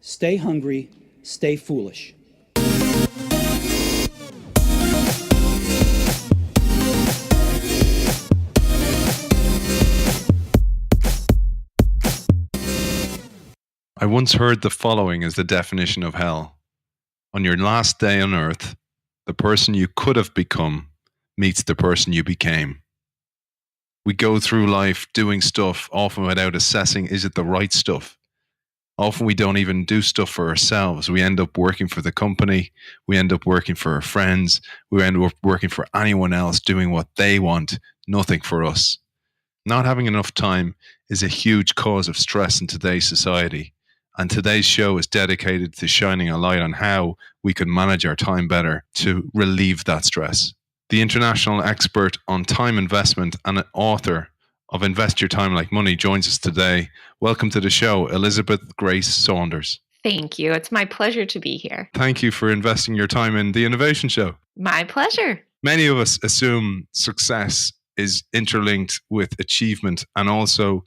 Stay hungry, stay foolish. I once heard the following as the definition of hell. On your last day on earth, the person you could have become meets the person you became. We go through life doing stuff often without assessing, is it the right stuff? Often we don't even do stuff for ourselves. We end up working for the company. We end up working for our friends. We end up working for anyone else doing what they want, nothing for us. Not having enough time is a huge cause of stress in today's society. And today's show is dedicated to shining a light on how we can manage our time better to relieve that stress. The international expert on time investment and an author of Invest Your Time Like Money joins us today. Welcome to the show, Elizabeth Grace Saunders. Thank you. It's my pleasure to be here. Thank you for investing your time in the Innovation Show. My pleasure. Many of us assume success is interlinked with achievement and also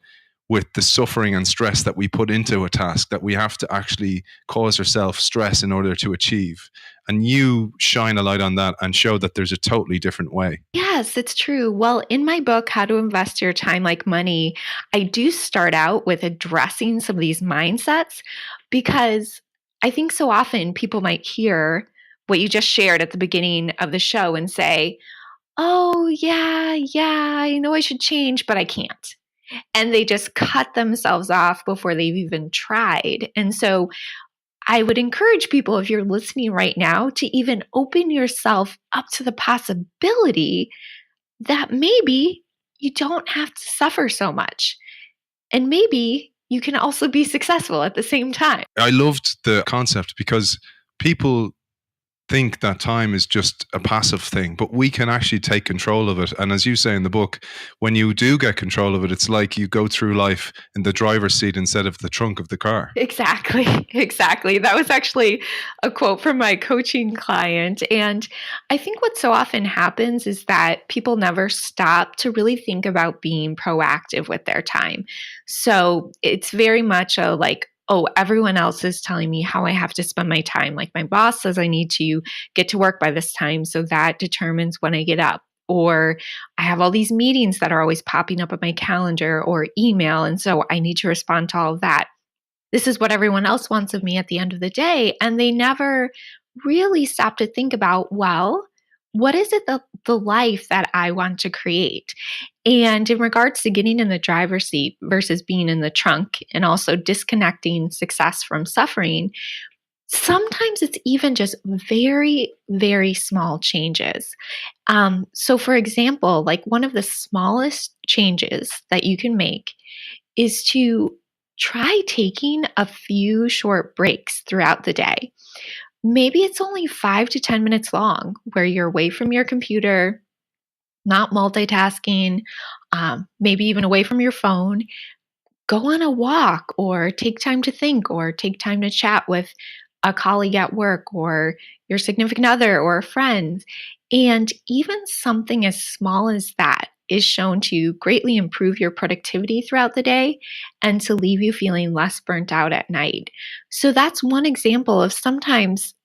with the suffering and stress that we put into a task, that we have to actually cause ourselves stress in order to achieve. And you shine a light on that and show that there's a totally different way. Yes, it's true. Well, in my book, How to Invest Your Time Like Money, I do start out with addressing some of these mindsets because I think so often people might hear what you just shared at the beginning of the show and say, oh, yeah, I know I should change, but I can't. And they just cut themselves off before they've even tried. And so I would encourage people, if you're listening right now, to even open yourself up to the possibility that maybe you don't have to suffer so much. And maybe you can also be successful at the same time. I loved the concept because people think that time is just a passive thing, but we can actually take control of it. And as you say in the book, when you do get control of it, it's like you go through life in the driver's seat instead of the trunk of the car. Exactly. That was actually a quote from my coaching client. And I think what so often happens is that people never stop to really think about being proactive with their time. So it's very much a like, oh, everyone else is telling me how I have to spend my time. Like my boss says I need to get to work by this time, so that determines when I get up. Or I have all these meetings that are always popping up on my calendar or email, and so I need to respond to all of that. This is what everyone else wants of me at the end of the day. And they never really stop to think about, well, what is it the life that I want to create? And in regards to getting in the driver's seat versus being in the trunk, and also disconnecting success from suffering, sometimes it's even just very, very small changes. So for example, like one of the smallest changes that you can make is to try taking a few short breaks throughout the day. Maybe it's only 5 to 10 minutes long where you're away from your computer, not multitasking, maybe even away from your phone. Go on a walk or take time to think or take time to chat with a colleague at work or your significant other or a friend. And even something as small as that is shown to greatly improve your productivity throughout the day and to leave you feeling less burnt out at night. So that's one example of sometimes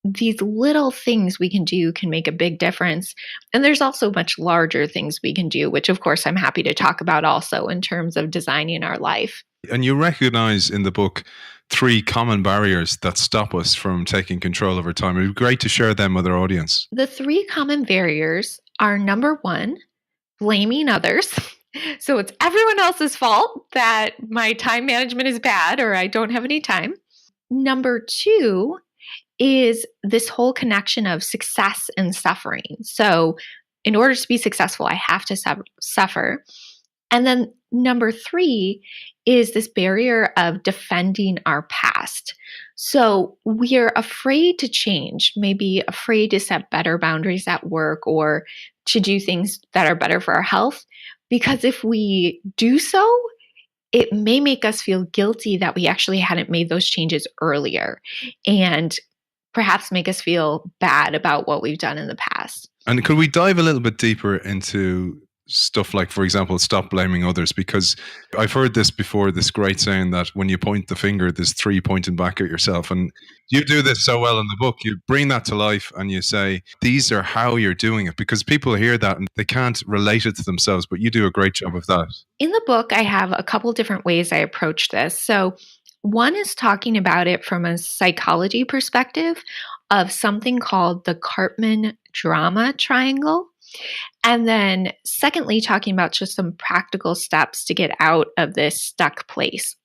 these little things we can do can make a big difference. And there's also much larger things we can do, which of course I'm happy to talk about also in terms of designing our life. And you recognize in the book 3 common barriers that stop us from taking control of our time. It would be great to share them with our audience. The 3 common barriers are, number 1, blaming others. So it's everyone else's fault that my time management is bad or I don't have any time. Number 2 is this whole connection of success and suffering. So in order to be successful, I have to suffer. And then number 3 is this barrier of defending our past. So we're afraid to change, maybe afraid to set better boundaries at work or to do things that are better for our health. Because if we do so, it may make us feel guilty that we actually hadn't made those changes earlier and perhaps make us feel bad about what we've done in the past. And could we dive a little bit deeper into stuff like, for example, stop blaming others, because I've heard this before, this great saying that when you point the finger, there's three pointing back at yourself. And you do this so well in the book. You bring that to life and you say, these are how you're doing it, because people hear that and they can't relate it to themselves, but you do a great job of that. In the book, I have a couple different ways I approach this. So one is talking about it from a psychology perspective of something called the Cartman drama triangle. And then secondly, talking about just some practical steps to get out of this stuck place.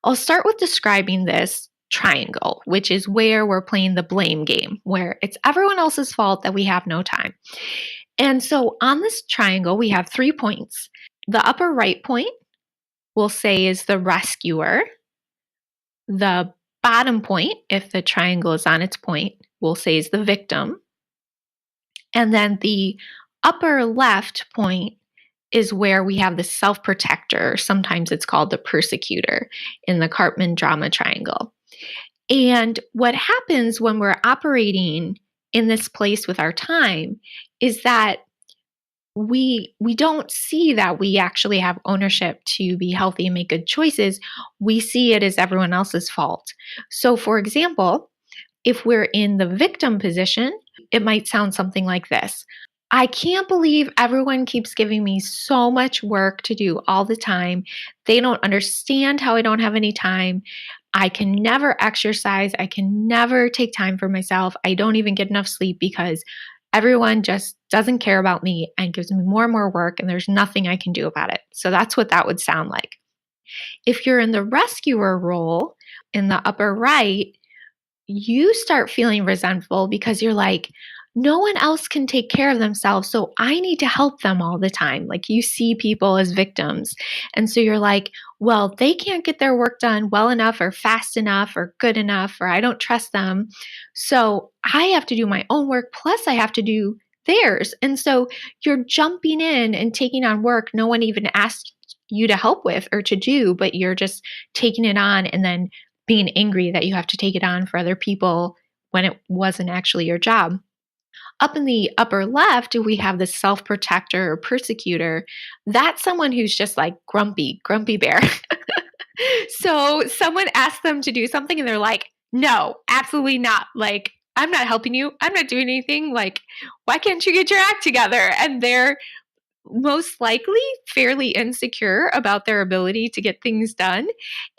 I'll start with describing this triangle, which is where we're playing the blame game, where it's everyone else's fault that we have no time. And so on this triangle, we have 3 points. The upper right point we'll say is the rescuer. The bottom point, if the triangle is on its point, we'll say is the victim. And then the upper left point is where we have the self-protector. Sometimes it's called the persecutor in the Cartman drama triangle. And what happens when we're operating in this place with our time is that we don't see that we actually have ownership to be healthy and make good choices. We see it as everyone else's fault. So for example, if we're in the victim position, it might sound something like this. I can't believe everyone keeps giving me so much work to do all the time. They don't understand how I don't have any time. I can never exercise. I can never take time for myself. I don't even get enough sleep because everyone just doesn't care about me and gives me more and more work, and there's nothing I can do about it. So that's what that would sound like. If you're in the rescuer role in the upper right, you start feeling resentful because you're like, no one else can take care of themselves, so I need to help them all the time. Like you see people as victims. And so you're like, well, they can't get their work done well enough or fast enough or good enough, or I don't trust them. So I have to do my own work, plus I have to do theirs. And so you're jumping in and taking on work no one even asked you to help with or to do, but you're just taking it on and then being angry that you have to take it on for other people when it wasn't actually your job. Up in the upper left, we have the self-protector or persecutor. That's someone who's just like grumpy bear. So someone asks them to do something and they're like, no, absolutely not. Like, I'm not helping you. I'm not doing anything. Like, why can't you get your act together? And they're most likely fairly insecure about their ability to get things done.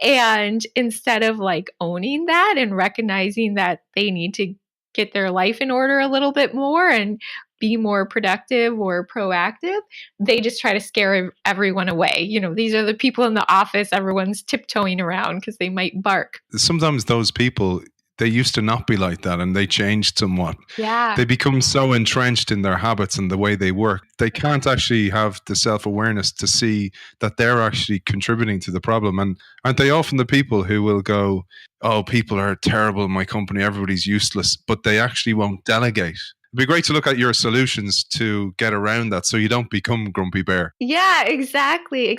And instead of like owning that and recognizing that they need to get their life in order a little bit more and be more productive or proactive, they just try to scare everyone away. You know, these are the people in the office everyone's tiptoeing around because they might bark. Sometimes those people, they used to not be like that and they changed somewhat. Yeah. They become so entrenched in their habits and the way they work. They can't actually have the self-awareness to see that they're actually contributing to the problem. And aren't they often the people who will go, oh, people are terrible in my company, everybody's useless, but they actually won't delegate? It'd be great to look at your solutions to get around that so you don't become grumpy bear. Yeah, exactly.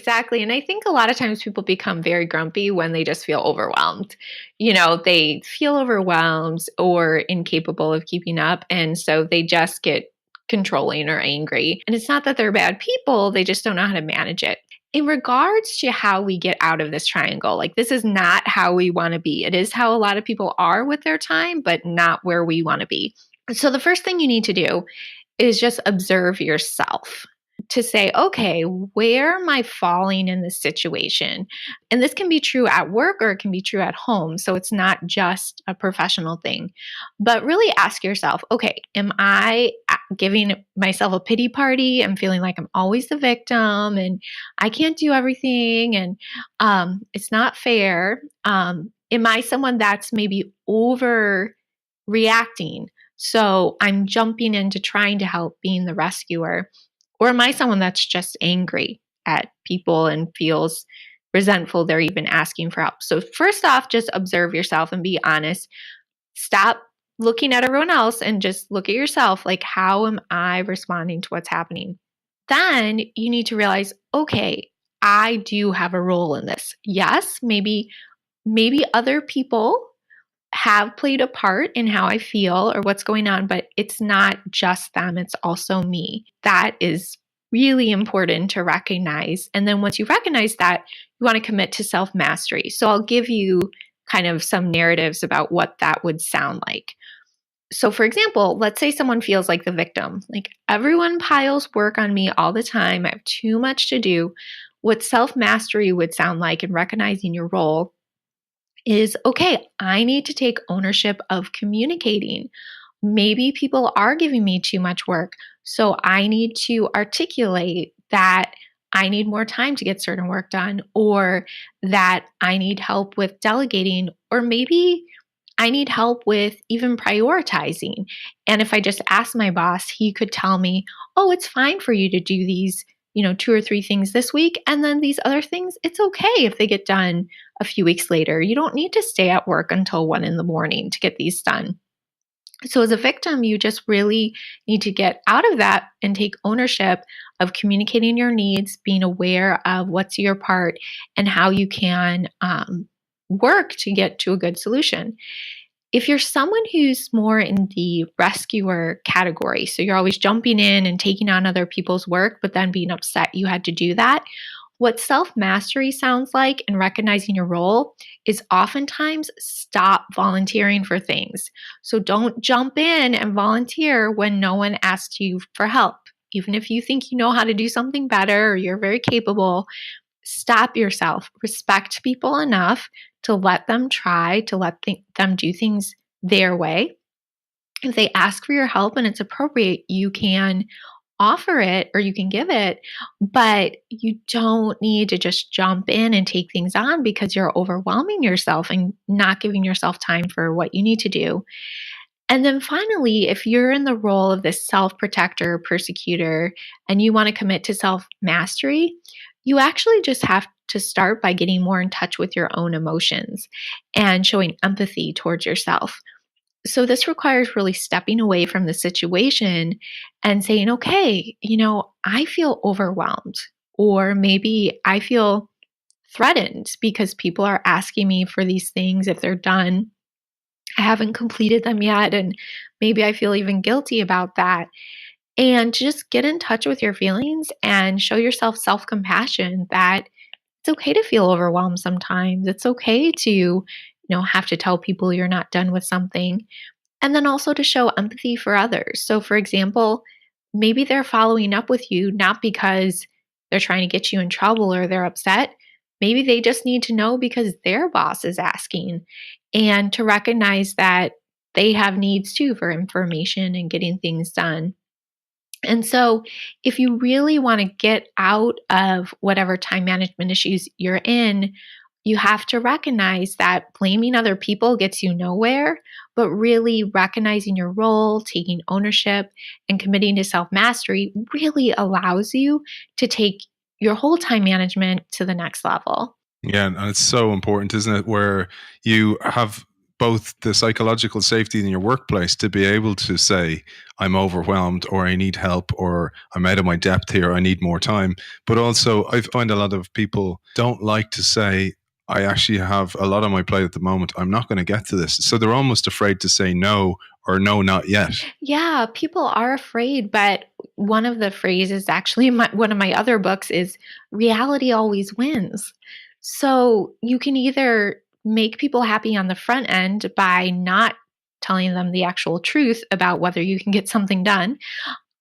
And I think a lot of times people become very grumpy when they just feel overwhelmed. You know, they feel overwhelmed or incapable of keeping up. And so they just get controlling or angry. And it's not that they're bad people, they just don't know how to manage it. In regards to how we get out of this triangle, like this is not how we want to be. It is how a lot of people are with their time, but not where we want to be. So the first thing you need to do is just observe yourself to say, okay, where am I falling in this situation? And this can be true at work or it can be true at home. So it's not just a professional thing, but really ask yourself, okay, am I giving myself a pity party? I'm feeling like I'm always the victim and I can't do everything and it's not fair. Am I someone that's maybe overreacting? So I'm jumping into trying to help, being the rescuer. Or am I someone that's just angry at people and feels resentful they're even asking for help? So first off, just observe yourself and be honest. Stop looking at everyone else and just look at yourself. Like, how am I responding to what's happening? Then you need to realize, okay, I do have a role in this. Yes, maybe other people have played a part in how I feel or what's going on, but it's not just them, it's also me. That is really important to recognize. And then once you recognize that, you want to commit to self-mastery. So I'll give you kind of some narratives about what that would sound like. So for example, let's say someone feels like the victim, like everyone piles work on me all the time. I have too much to do. What self-mastery would sound like in recognizing your role is, okay, I need to take ownership of communicating. Maybe people are giving me too much work. So I need to articulate that I need more time to get certain work done, or that I need help with delegating, or maybe I need help with even prioritizing. And if I just ask my boss, he could tell me, oh, it's fine for you to do these, 2 or 3 things this week. And then these other things, it's okay if they get done a few weeks later. You don't need to stay at work until 1 a.m. to get these done. So as a victim, you just really need to get out of that and take ownership of communicating your needs, being aware of what's your part and how you can work to get to a good solution. If you're someone who's more in the rescuer category, so you're always jumping in and taking on other people's work, but then being upset you had to do that, what self-mastery sounds like and recognizing your role is oftentimes stop volunteering for things. So don't jump in and volunteer when no one asks you for help. Even if you think you know how to do something better or you're very capable, stop yourself. Respect people enough to let them try, to let them do things their way. If they ask for your help and it's appropriate, you can offer it or you can give it, but you don't need to just jump in and take things on because you're overwhelming yourself and not giving yourself time for what you need to do. And then finally, if you're in the role of this self-protector, persecutor, and you want to commit to self-mastery, you actually just have to start by getting more in touch with your own emotions and showing empathy towards yourself. So this requires really stepping away from the situation and saying, okay, I feel overwhelmed, or maybe I feel threatened because people are asking me for these things. If they're done, I haven't completed them yet. And maybe I feel even guilty about that. And just get in touch with your feelings and show yourself self-compassion that it's okay to feel overwhelmed sometimes. It's okay to, have to tell people you're not done with something. And then also to show empathy for others. So, for example, maybe they're following up with you not because they're trying to get you in trouble or they're upset. Maybe they just need to know because their boss is asking, and to recognize that they have needs too for information and getting things done. And so, if you really want to get out of whatever time management issues you're in, you have to recognize that blaming other people gets you nowhere, but really recognizing your role, taking ownership, and committing to self mastery really allows you to take your whole time management to the next level. Yeah, and it's so important, isn't it? Where you have both the psychological safety in your workplace to be able to say, I'm overwhelmed, or I need help, or I'm out of my depth here, I need more time. But also, I find a lot of people don't like to say, I actually have a lot on my plate at the moment. I'm not going to get to this. So they're almost afraid to say no, or no, not yet. Yeah, people are afraid, but one of the phrases actually in one of my other books is reality always wins. So you can either make people happy on the front end by not telling them the actual truth about whether you can get something done,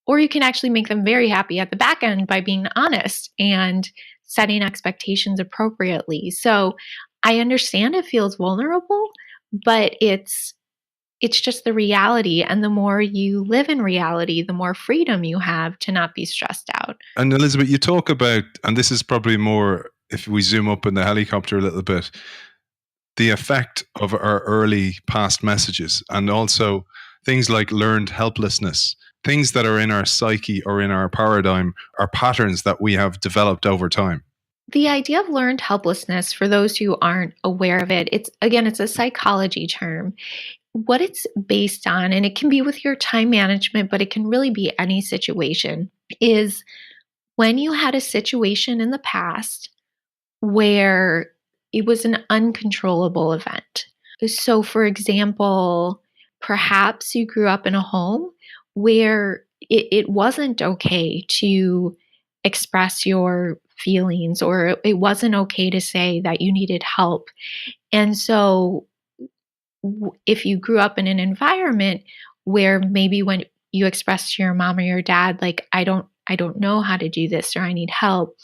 or you can actually make them very happy at the back end by being honest and setting expectations appropriately. So I understand it feels vulnerable, but it's just the reality. And the more you live in reality, the more freedom you have to not be stressed out. And Elizabeth, you talk about, and this is probably more, if we zoom up in the helicopter a little bit, the effect of our early past messages, and also things like learned helplessness, things that are in our psyche or in our paradigm, are patterns that we have developed over time. The idea of learned helplessness, for those who aren't aware of it, it's a psychology term. What it's based on, and it can be with your time management, but it can really be any situation, is when you had a situation in the past where it was an uncontrollable event. So, for example, perhaps you grew up in a home where it wasn't okay to express your feelings, or it wasn't okay to say that you needed help. And so if you grew up in an environment where maybe when you express to your mom or your dad, like, I don't know how to do this, or I need help,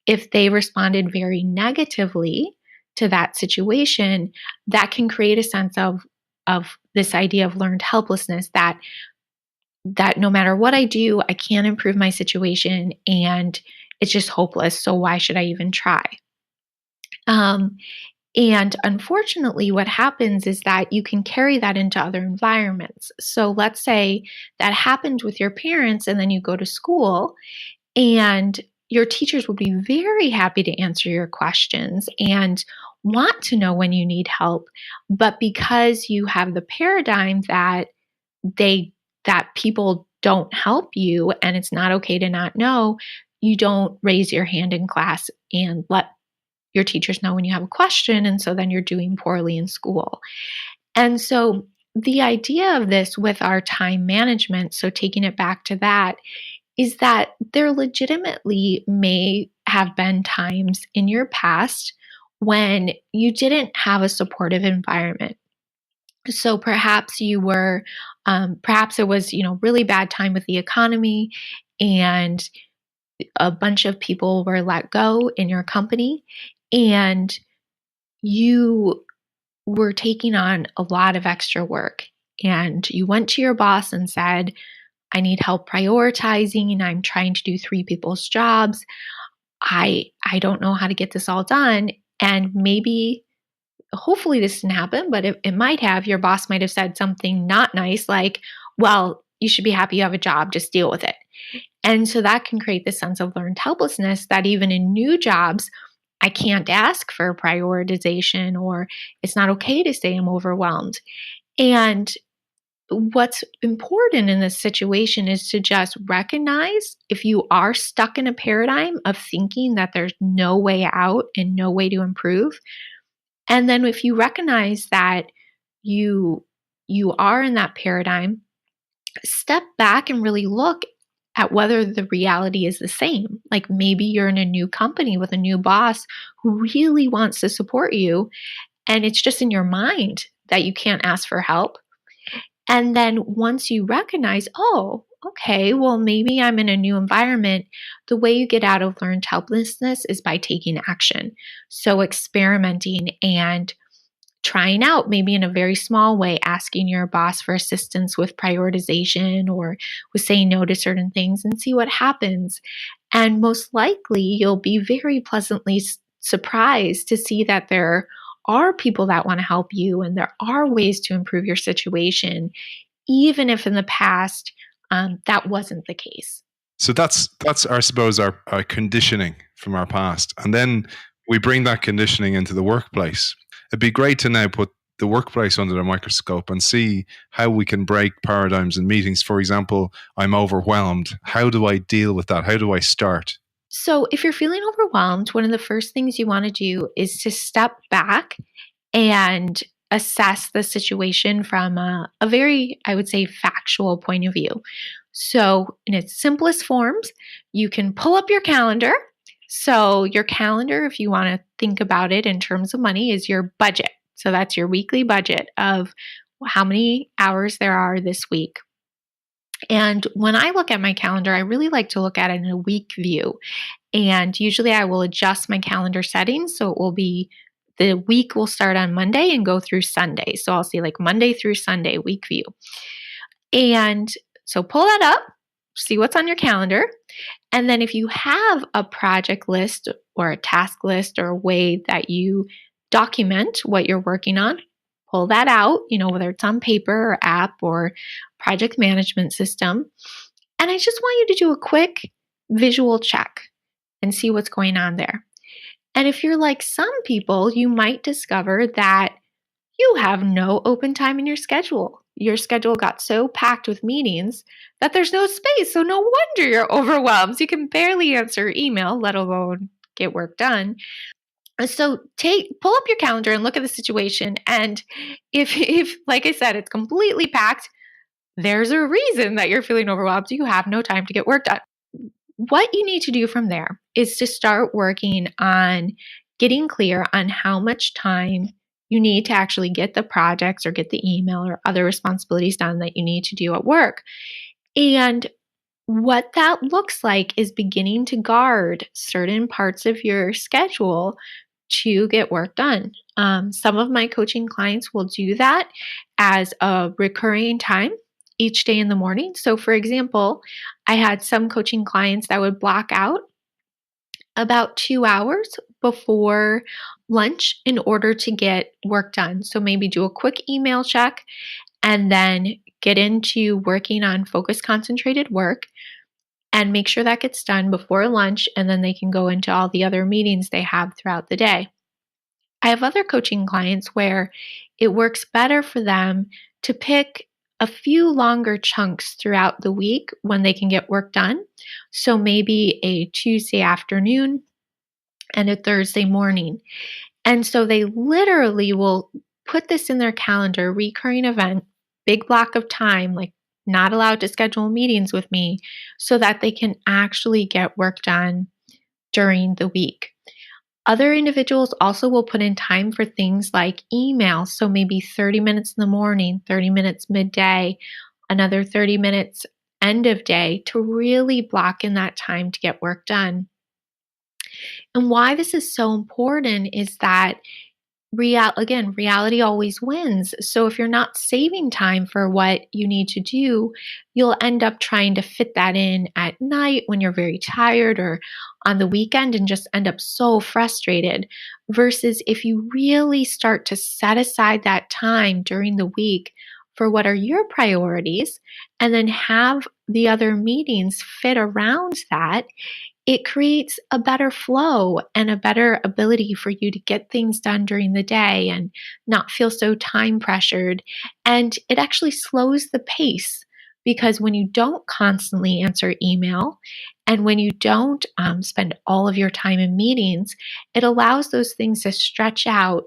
if they responded very negatively to that situation, that can create a sense of this idea of learned helplessness, that no matter what I do, I can't improve my situation and it's just hopeless. So why should I even try? Um, and unfortunately, what happens is that you can carry that into other environments. So let's say that happened with your parents, and then you go to school, and your teachers would be very happy to answer your questions and want to know when you need help. But because you have the paradigm they that people don't help you and it's not okay to not know, you don't raise your hand in class and let your teachers know when you have a question. And so then you're doing poorly in school. And so the idea of this with our time management, so taking it back to that, is that there legitimately may have been times in your past when you didn't have a supportive environment. So perhaps perhaps it was, really bad time with the economy, and a bunch of people were let go in your company, and you were taking on a lot of extra work. And you went to your boss and said, I need help prioritizing, and I'm trying to do three people's jobs. I don't know how to get this all done. And maybe, hopefully this didn't happen, but it might have. Your boss might have said something not nice, like, well, you should be happy you have a job, just deal with it. And so that can create this sense of learned helplessness, that even in new jobs, I can't ask for prioritization, or it's not okay to say I'm overwhelmed. And what's important in this situation is to just recognize if you are stuck in a paradigm of thinking that there's no way out and no way to improve. And then if you recognize that you you are in that paradigm, step back and really look at whether the reality is the same. Like, maybe you're in a new company with a new boss who really wants to support you, and it's just in your mind that you can't ask for help. And then once you recognize, oh, okay, well, maybe I'm in a new environment, the way you get out of learned helplessness is by taking action. So experimenting and trying out, maybe in a very small way, asking your boss for assistance with prioritization or with saying no to certain things, and see what happens. And most likely, you'll be very pleasantly surprised to see that there are people that want to help you, and there are ways to improve your situation, even if in the past that wasn't the case. So that's I suppose our conditioning from our past, and then we bring that conditioning into the workplace. It'd be great to now put the workplace under the microscope and see how we can break paradigms in meetings. For example, I'm overwhelmed. How do I deal with that? How do I start? So if you're feeling overwhelmed, one of the first things you want to do is to step back and assess the situation from a very, I would say, factual point of view. So in its simplest forms, you can pull up your calendar. So your calendar, if you want to think about it in terms of money, is your budget. So that's your weekly budget of how many hours there are this week. And when I look at my calendar, I really like to look at it in a week view. And usually I will adjust my calendar settings. So it will be, the week will start on Monday and go through Sunday. So I'll see like Monday through Sunday, week view. And so pull that up, see what's on your calendar. And then if you have a project list or a task list or a way that you document what you're working on, pull that out, whether it's on paper or app or project management system. And I just want you to do a quick visual check and see what's going on there. And if you're like some people, you might discover that you have no open time in your schedule. Your schedule got so packed with meetings that there's no space. So no wonder you're overwhelmed. You can barely answer email, let alone get work done. So pull up your calendar and look at the situation. And if like I said, it's completely packed, there's a reason that you're feeling overwhelmed. You have no time to get work done. what you need to do from there is to start working on getting clear on how much time you need to actually get the projects or get the email or other responsibilities done that you need to do at work. And what that looks like is beginning to guard certain parts of your schedule to get work done. Some of my coaching clients will do that as a recurring time each day in the morning. So, for example, I had some coaching clients that would block out about 2 hours before lunch in order to get work done. So, maybe do a quick email check and then get into working on focused, concentrated work and make sure that gets done before lunch. And then they can go into all the other meetings they have throughout the day. I have other coaching clients where it works better for them to pick a few longer chunks throughout the week when they can get work done. So maybe a Tuesday afternoon and a Thursday morning. And so they literally will put this in their calendar, recurring event, big block of time, like not allowed to schedule meetings with me, so that they can actually get work done during the week. Other individuals also will put in time for things like email. So maybe 30 minutes in the morning, 30 minutes midday, another 30 minutes end of day to really block in that time to get work done. And why this is so important is that reality always wins. So if you're not saving time for what you need to do, you'll end up trying to fit that in at night when you're very tired or on the weekend and just end up so frustrated. Versus if you really start to set aside that time during the week for what are your priorities and then have the other meetings fit around that, it creates a better flow and a better ability for you to get things done during the day and not feel so time pressured. And it actually slows the pace because when you don't constantly answer email and when you don't spend all of your time in meetings, it allows those things to stretch out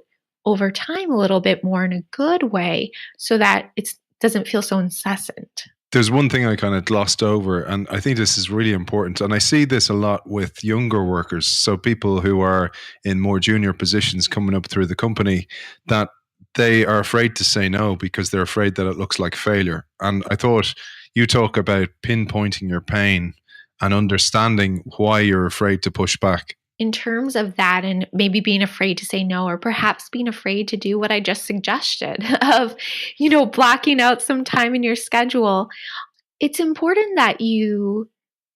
over time a little bit more in a good way so that it doesn't feel so incessant. There's one thing I kind of glossed over, and I think this is really important. And I see this a lot with younger workers. So people who are in more junior positions coming up through the company, that they are afraid to say no because they're afraid that it looks like failure. And I thought you talk about pinpointing your pain and understanding why you're afraid to push back. In terms of that and maybe being afraid to say no, or perhaps being afraid to do what I just suggested of, blocking out some time in your schedule, it's important that you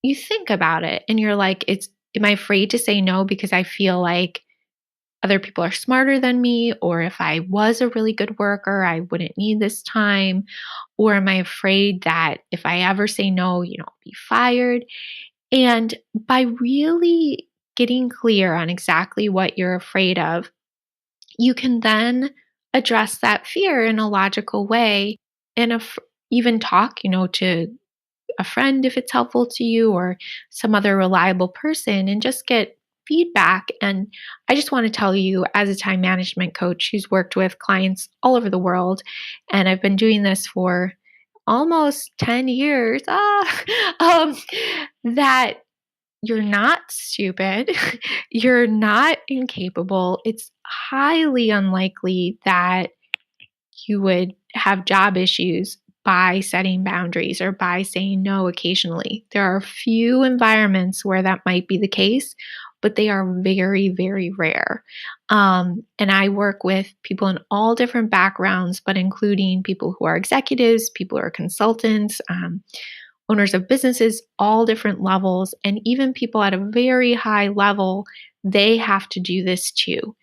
think about it and you're like, am I afraid to say no because I feel like other people are smarter than me? Or if I was a really good worker, I wouldn't need this time? Or am I afraid that if I ever say no, I'll be fired? And by really getting clear on exactly what you're afraid of, you can then address that fear in a logical way and even talk, to a friend if it's helpful to you or some other reliable person and just get feedback. And I just want to tell you, as a time management coach who's worked with clients all over the world, and I've been doing this for almost 10 years, that you're not stupid. You're not incapable. It's highly unlikely that you would have job issues by setting boundaries or by saying no occasionally. There are a few environments where that might be the case, but they are very, very rare. And I work with people in all different backgrounds, but including people who are executives, people who are consultants, owners of businesses, all different levels, and even people at a very high level, they have to do this too.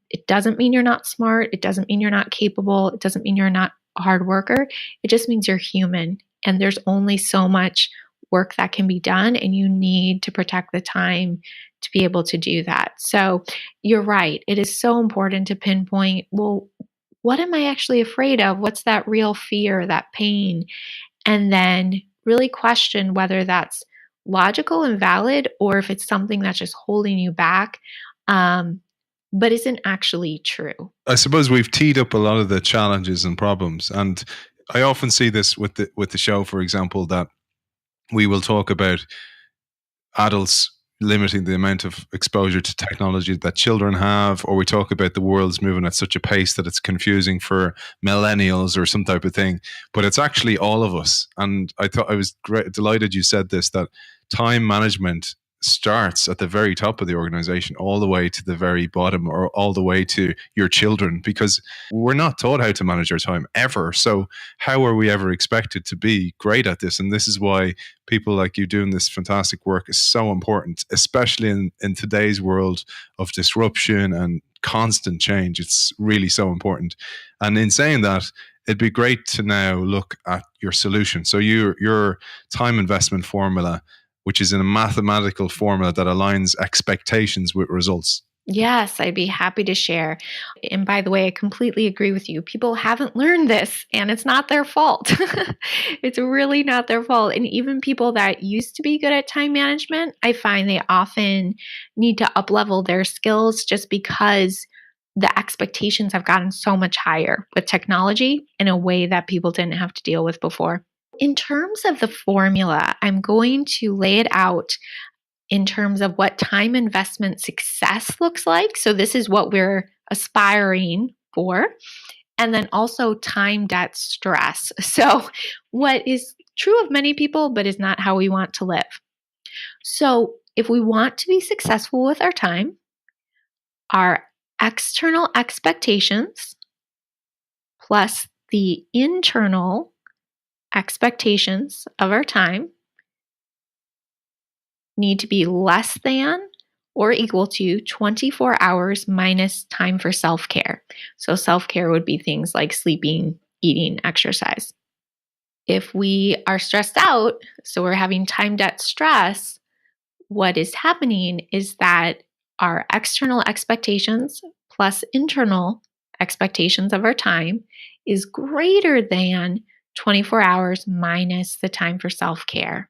It doesn't mean you're not smart. It doesn't mean you're not capable. It doesn't mean you're not a hard worker. It just means you're human. And there's only so much work that can be done, and you need to protect the time to be able to do that. So you're right. It is so important to pinpoint, well, what am I actually afraid of? What's that real fear, that pain? And then really question whether that's logical and valid or if it's something that's just holding you back, but isn't actually true. I suppose we've teed up a lot of the challenges and problems. And I often see this with the show, for example, that we will talk about adults limiting the amount of exposure to technology that children have, or we talk about the world's moving at such a pace that it's confusing for millennials or some type of thing. But it's actually all of us. And I was delighted you said this, that time management starts at the very top of the organization, all the way to the very bottom, or all the way to your children, because we're not taught how to manage our time ever. So how are we ever expected to be great at this? And this is why people like you doing this fantastic work is so important, especially in today's world of disruption and constant change. It's really so important. And in saying that, it'd be great to now look at your solution. So your time investment formula, which is in a mathematical formula that aligns expectations with results. Yes, I'd be happy to share. And by the way, I completely agree with you. People haven't learned this, and it's not their fault. It's really not their fault. And even people that used to be good at time management, I find they often need to up-level their skills just because the expectations have gotten so much higher with technology in a way that people didn't have to deal with before. In terms of the formula, I'm going to lay it out in terms of what time investment success looks like. So this is what we're aspiring for. And then also time debt stress. So what is true of many people, but is not how we want to live. So if we want to be successful with our time, our external expectations plus the internal expectations of our time need to be less than or equal to 24 hours minus time for self-care. So self-care would be things like sleeping, eating, exercise. If we are stressed out, so we're having time debt stress, what is happening is that our external expectations plus internal expectations of our time is greater than 24 hours minus the time for self-care.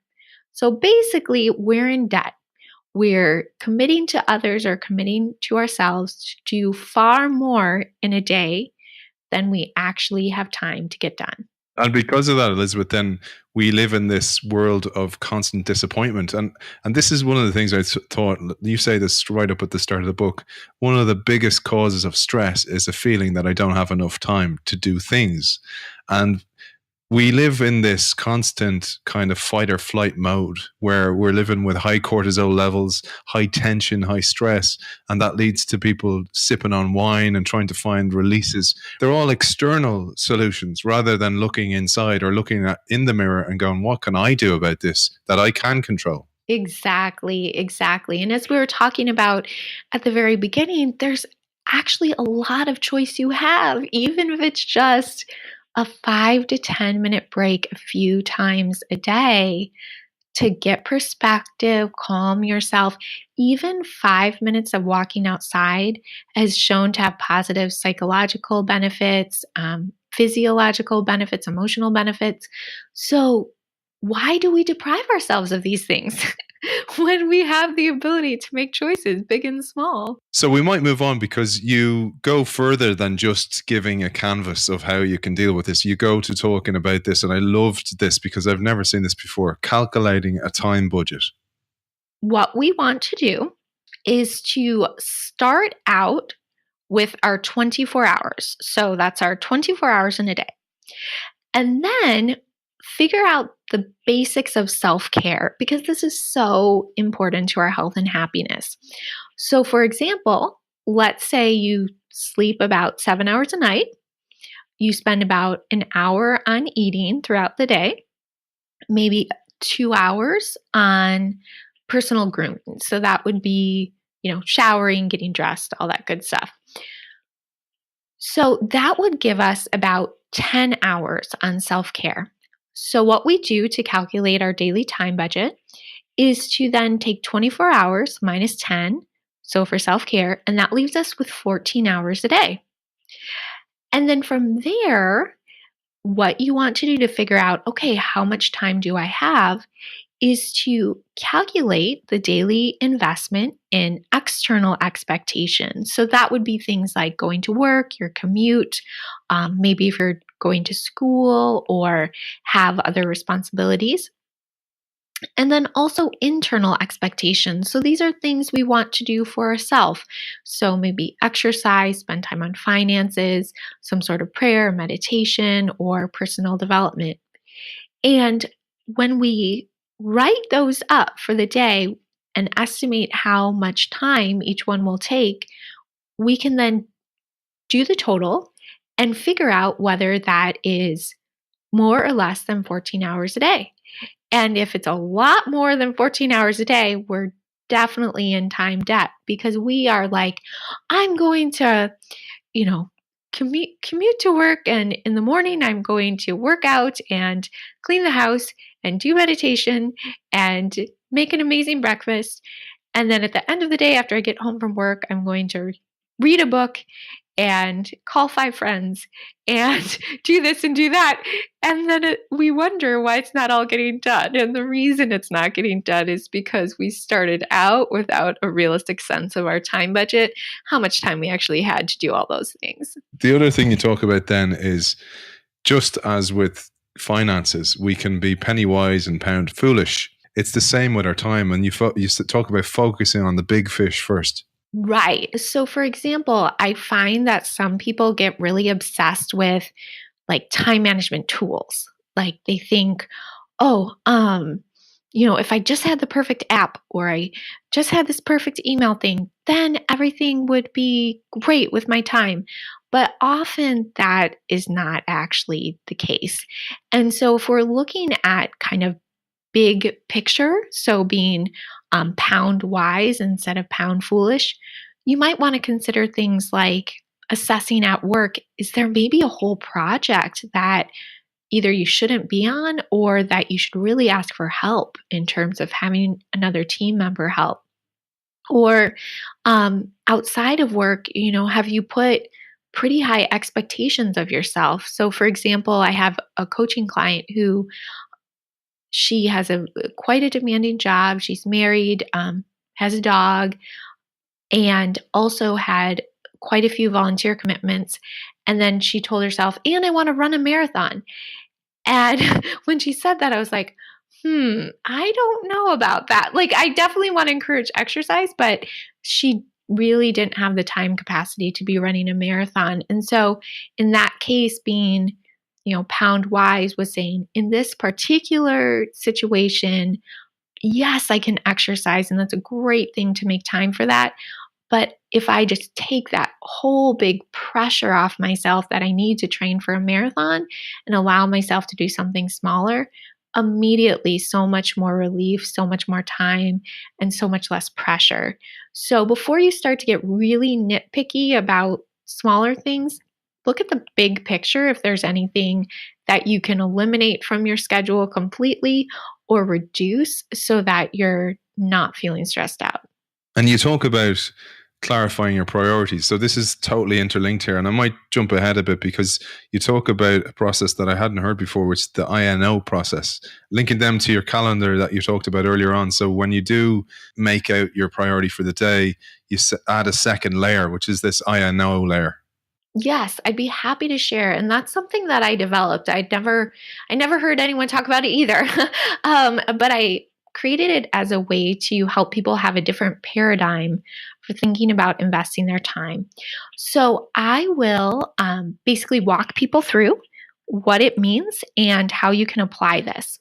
So basically, we're in debt. We're committing to others or committing to ourselves to do far more in a day than we actually have time to get done. And because of that, Elizabeth, then we live in this world of constant disappointment. And this is one of the things I thought, you say this right up at the start of the book, one of the biggest causes of stress is a feeling that I don't have enough time to do things. And we live in this constant kind of fight or flight mode where we're living with high cortisol levels, high tension, high stress, and that leads to people sipping on wine and trying to find releases. They're all external solutions rather than looking inside or looking in the mirror and going, what can I do about this that I can control? Exactly. And as we were talking about at the very beginning, there's actually a lot of choice you have, even if it's just a 5 to 10 minute break a few times a day to get perspective, calm yourself. Even 5 minutes of walking outside has shown to have positive psychological benefits, physiological benefits, emotional benefits. So why do we deprive ourselves of these things when we have the ability to make choices, big and small? So we might move on because you go further than just giving a canvas of how you can deal with this. You go to talking about this, and I loved this because I've never seen this before, calculating a time budget. What we want to do is to start out with our 24 hours. So that's our 24 hours in a day. And then figure out the basics of self-care, because this is so important to our health and happiness. So for example, let's say you sleep about 7 hours a night. You spend about an hour on eating throughout the day, maybe 2 hours on personal grooming. So that would be, showering, getting dressed, all that good stuff. So that would give us about 10 hours on self-care. So what we do to calculate our daily time budget is to then take 24 hours minus 10, so for self-care, and that leaves us with 14 hours a day. And then from there, what you want to do to figure out, okay, how much time do I have, is to calculate the daily investment in external expectations. So that would be things like going to work, your commute, maybe if you're going to school or have other responsibilities. And then also internal expectations. So these are things we want to do for ourselves. So maybe exercise, spend time on finances, some sort of prayer, meditation, or personal development. And when we write those up for the day and estimate how much time each one will take, we can then do the total and figure out whether that is more or less than 14 hours a day. And if it's a lot more than 14 hours a day, we're definitely in time debt because we are like, I'm going to, you know, commute to work, and in the morning I'm going to work out and clean the house and do meditation and make an amazing breakfast. And then at the end of the day, after I get home from work, I'm going to read a book and call 5 friends and do this and do that. And then we wonder why it's not all getting done. And the reason it's not getting done is because we started out without a realistic sense of our time budget, how much time we actually had to do all those things. The other thing you talk about then is, just as with finances, we can be penny wise and pound foolish. It's the same with our time. And you talk about focusing on the big fish first. Right. So, for example, I find that some people get really obsessed with like time management tools. Like they think, oh, if I just had the perfect app or I just had this perfect email thing, then everything would be great with my time. But often that is not actually the case. And so, if we're looking at kind of big picture, so being pound wise instead of pound foolish, you might want to consider things like assessing at work. Is there maybe a whole project that either you shouldn't be on or that you should really ask for help in terms of having another team member help? Or outside of work, have you put pretty high expectations of yourself? So, for example, I have a coaching client who she has quite a demanding job. She's married, has a dog, and also had quite a few volunteer commitments. And then she told herself, and I want to run a marathon. And when she said that, I was like, I don't know about that. Like, I definitely want to encourage exercise, but she really didn't have the time capacity to be running a marathon. And so, in that case, being, pound wise was saying, in this particular situation, yes, I can exercise, and that's a great thing to make time for that. But if I just take that whole big pressure off myself that I need to train for a marathon and allow myself to do something smaller, immediately so much more relief, so much more time, and so much less pressure. So before you start to get really nitpicky about smaller things, look at the big picture if there's anything that you can eliminate from your schedule completely or reduce so that you're not feeling stressed out. And you talk about clarifying your priorities. So this is totally interlinked here. And I might jump ahead a bit because you talk about a process that I hadn't heard before, which is the INO process, linking them to your calendar that you talked about earlier on. So when you do make out your priority for the day, you add a second layer, which is this INO layer. Yes, I'd be happy to share. And that's something that I developed. I never heard anyone talk about it either. But I created it as a way to help people have a different paradigm for thinking about investing their time. So I will basically walk people through what it means and how you can apply this.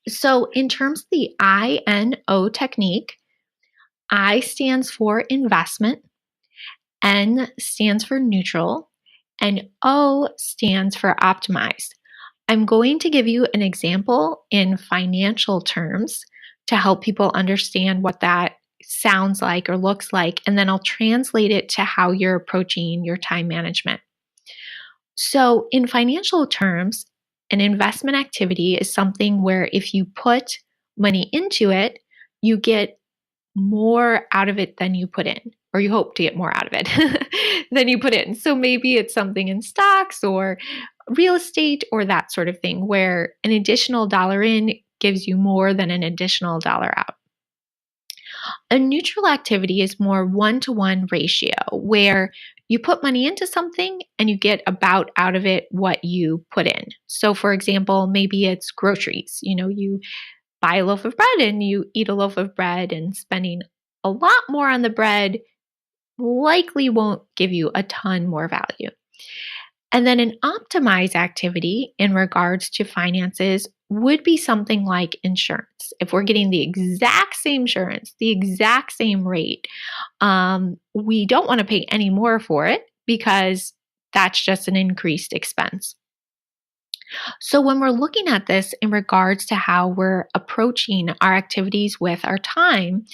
So in terms of the INO technique, I stands for investment, N stands for neutral, and O stands for optimized. I'm going to give you an example in financial terms to help people understand what that sounds like or looks like, and then I'll translate it to how you're approaching your time management. So, in financial terms, an investment activity is something where if you put money into it, you get more out of it than you put in, or you hope to get more out of it than you put in. So maybe it's something in stocks or real estate or that sort of thing, where an additional dollar in gives you more than an additional dollar out. A neutral activity is more one-to-one ratio, where you put money into something and you get about out of it what you put in. So for example, maybe it's groceries. You buy a loaf of bread and you eat a loaf of bread, and spending a lot more on the bread likely won't give you a ton more value. And then an optimized activity in regards to finances would be something like insurance. If we're getting the exact same insurance, the exact same rate, we don't want to pay any more for it because that's just an increased expense. So, when we're looking at this in regards to how we're approaching our activities with our time,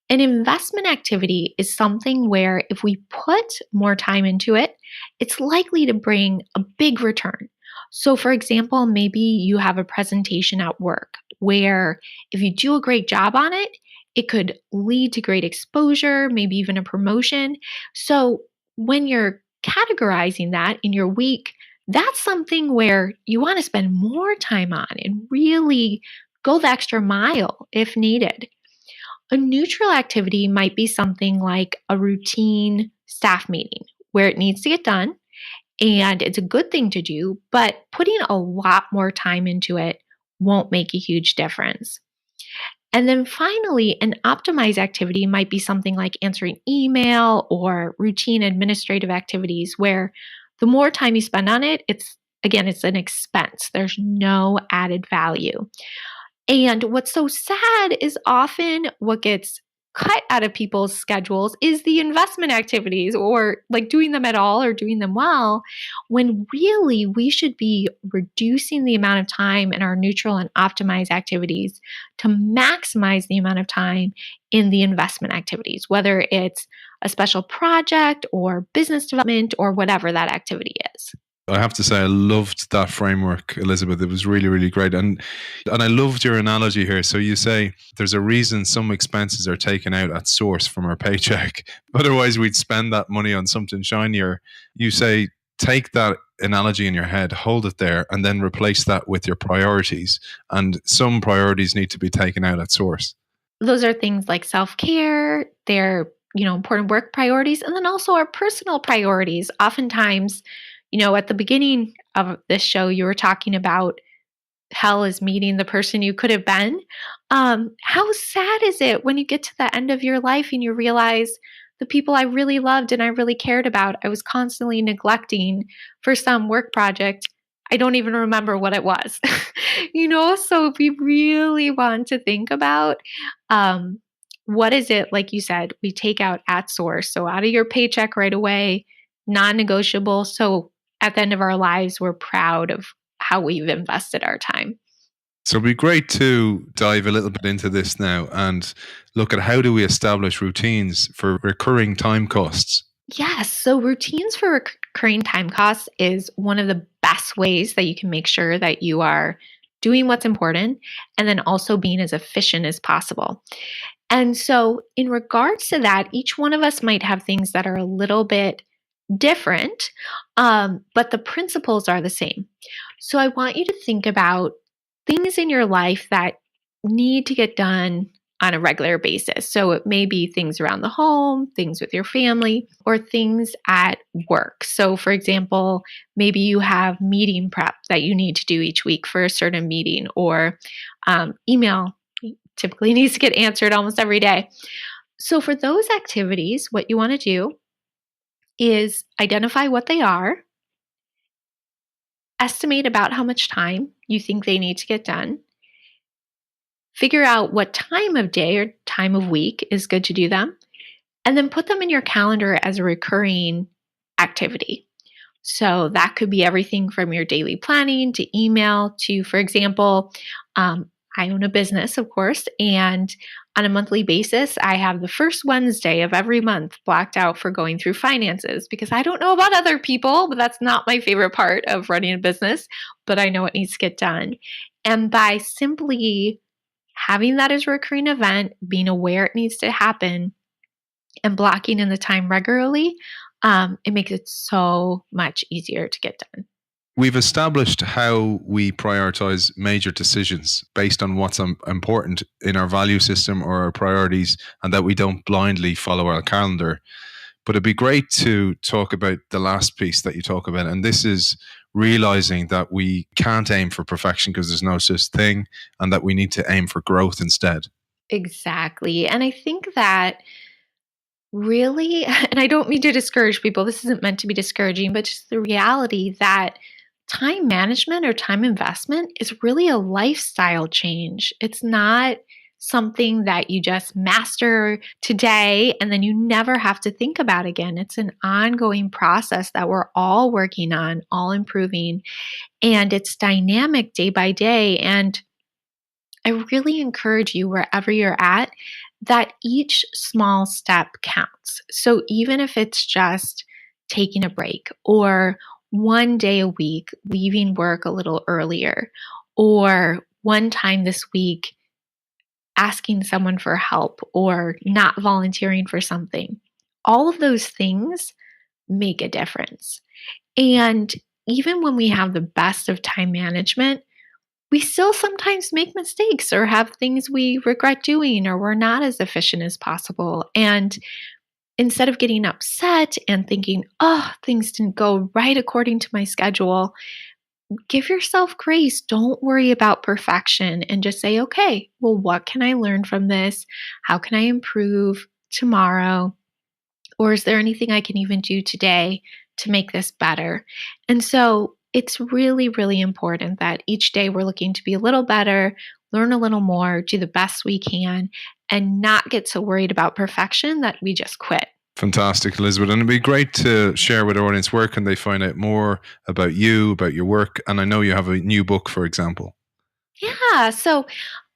an investment activity is something where if we put more time into it, it's likely to bring a big return. So, for example, maybe you have a presentation at work where if you do a great job on it, it could lead to great exposure, maybe even a promotion. So, when you're categorizing that in your week, that's something where you want to spend more time on and really go the extra mile if needed. A neutral activity might be something like a routine staff meeting where it needs to get done and it's a good thing to do, but putting a lot more time into it won't make a huge difference. And then finally, an optimized activity might be something like answering email or routine administrative activities where the more time you spend on it, it's an expense. There's no added value. And what's so sad is often what gets cut out of people's schedules is the investment activities, or like doing them at all or doing them well, when really we should be reducing the amount of time in our neutral and optimized activities to maximize the amount of time in the investment activities, whether it's a special project or business development or whatever that activity is. I have to say, I loved that framework, Elizabeth. It was really, really great. And I loved your analogy here. So you say there's a reason some expenses are taken out at source from our paycheck. Otherwise, we'd spend that money on something shinier. You say, take that analogy in your head, hold it there, and then replace that with your priorities. And some priorities need to be taken out at source. Those are things like self-care, they're, important work priorities, and then also our personal priorities. Oftentimes, at the beginning of this show, you were talking about hell is meeting the person you could have been. How sad is it when you get to the end of your life and you realize the people I really loved and I really cared about, I was constantly neglecting for some work project. I don't even remember what it was. So we really want to think about what is it, like you said, we take out at source. So out of your paycheck right away, non-negotiable. So at the end of our lives, we're proud of how we've invested our time. So it'd be great to dive a little bit into this now and look at how do we establish routines for recurring time costs. Yes. So routines for recurring time costs is one of the best ways that you can make sure that you are doing what's important and then also being as efficient as possible. And so in regards to that, each one of us might have things that are a little bit different, but the principles are the same. So I want you to think about things in your life that need to get done on a regular basis. So it may be things around the home, things with your family, or things at work. So for example, maybe you have meeting prep that you need to do each week for a certain meeting, or email typically needs to get answered almost every day. So for those activities, what you want to do is identify what they are, estimate about how much time you think they need to get done, figure out what time of day or time of week is good to do them, and then put them in your calendar as a recurring activity. So that could be everything from your daily planning to email to, for example, I own a business, of course, and on a monthly basis, I have the first Wednesday of every month blocked out for going through finances, because I don't know about other people, but that's not my favorite part of running a business, but I know it needs to get done. And by simply having that as a recurring event, being aware it needs to happen, and blocking in the time regularly, it makes it so much easier to get done. We've established how we prioritize major decisions based on what's important in our value system or our priorities, and that we don't blindly follow our calendar. But it'd be great to talk about the last piece that you talk about, and this is realizing that we can't aim for perfection because there's no such thing, and that we need to aim for growth instead. Exactly. And I think that really, and I don't mean to discourage people, this isn't meant to be discouraging, but just the reality that time management or time investment is really a lifestyle change. It's not something that you just master today and then you never have to think about again. It's an ongoing process that we're all working on, all improving, and it's dynamic day by day. And I really encourage you, wherever you're at, that each small step counts. So even if it's just taking a break or one day a week, leaving work a little earlier, or one time this week, asking someone for help or not volunteering for something, all of those things make a difference. And even when we have the best of time management, we still sometimes make mistakes or have things we regret doing or we're not as efficient as possible. And instead of getting upset and thinking, oh, things didn't go right according to my schedule, give yourself grace. Don't worry about perfection and just say, okay, well, what can I learn from this? How can I improve tomorrow? Or is there anything I can even do today to make this better? And so it's really, really important that each day we're looking to be a little better, learn a little more, do the best we can, and not get so worried about perfection that we just quit. Fantastic, Elizabeth. And it'd be great to share with our audience, where can they find out more about you, about your work? And I know you have a new book, for example. Yeah. So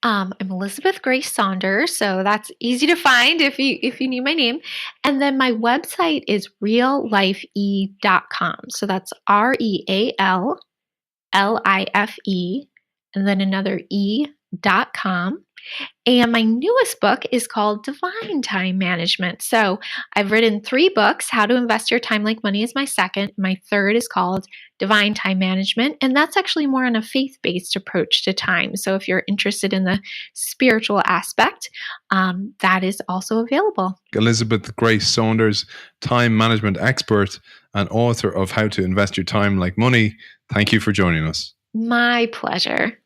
I'm Elizabeth Grace Saunders. So that's easy to find if you need my name. And then my website is reallifee.com. So that's REALLIFE and then another E.com. And my newest book is called Divine Time Management. So I've written 3 books. How to Invest Your Time Like Money is my second. My third is called Divine Time Management. And that's actually more on a faith-based approach to time. So if you're interested in the spiritual aspect, that is also available. Elizabeth Grace Saunders, time management expert and author of How to Invest Your Time Like Money. Thank you for joining us. My pleasure.